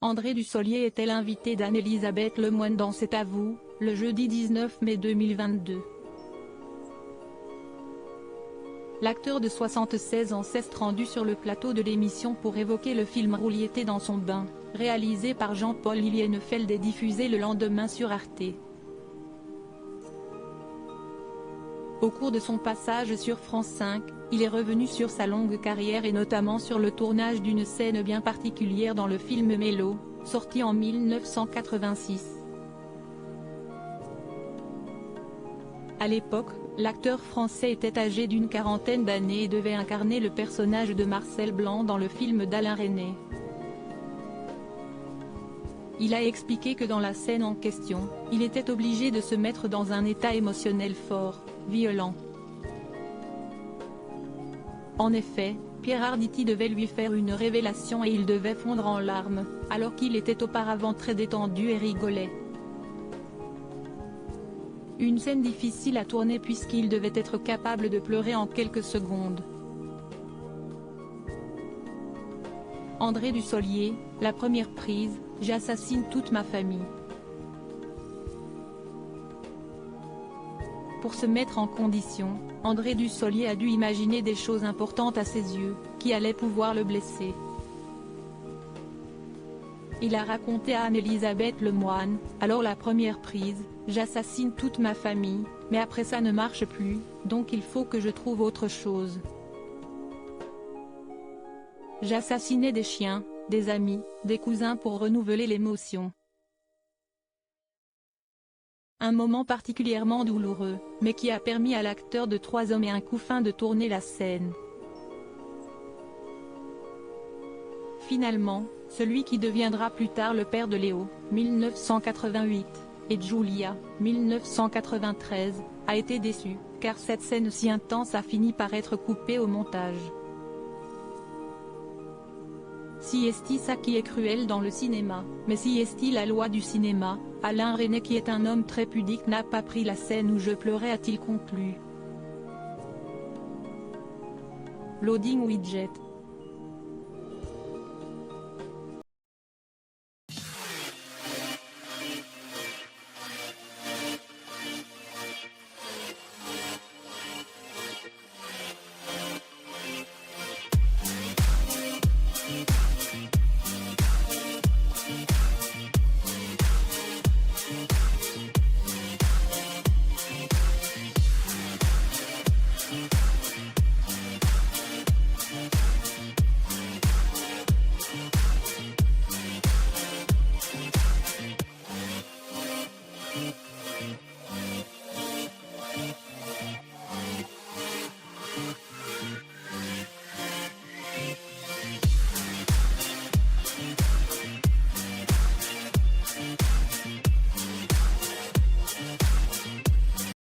André Dussolier était l'invité d'Anne-Elisabeth Lemoine dans C'est à vous, le jeudi 19 mai 2022. L'acteur de 76 ans s'est rendu sur le plateau de l'émission pour évoquer le film Rouliété dans son bain, réalisé par Jean-Paul Lilienfeld et diffusé le lendemain sur Arte. Au cours de son passage sur France 5, il est revenu sur sa longue carrière et notamment sur le tournage d'une scène bien particulière dans le film Mélo, sorti en 1986. À l'époque, l'acteur français était âgé d'une quarantaine d'années et devait incarner le personnage de Marcel Blanc dans le film d'Alain Resnais. Il a expliqué que dans la scène en question, il était obligé de se mettre dans un état émotionnel fort, violent. En effet, Pierre Arditi devait lui faire une révélation et il devait fondre en larmes, alors qu'il était auparavant très détendu et rigolait. Une scène difficile à tourner puisqu'il devait être capable de pleurer en quelques secondes. André Dussolier, la première prise, j'assassine toute ma famille. Pour se mettre en condition, André Dussolier a dû imaginer des choses importantes à ses yeux, qui allaient pouvoir le blesser. Il a raconté à Anne-Elisabeth Lemoine, alors la première prise, j'assassine toute ma famille, mais après ça ne marche plus, donc il faut que je trouve autre chose. J'assassinais des chiens, des amis, des cousins pour renouveler l'émotion. Un moment particulièrement douloureux, mais qui a permis à l'acteur de 3 hommes et un couffin de tourner la scène. Finalement, celui qui deviendra plus tard le père de Léo, 1988, et Julia, 1993, a été déçu, car cette scène si intense a fini par être coupée au montage. Si est-il ça qui est cruel dans le cinéma, mais si est-il la loi du cinéma, Alain Resnais qui est un homme très pudique n'a pas pris la scène où je pleurais a-t-il conclu. Loading widget.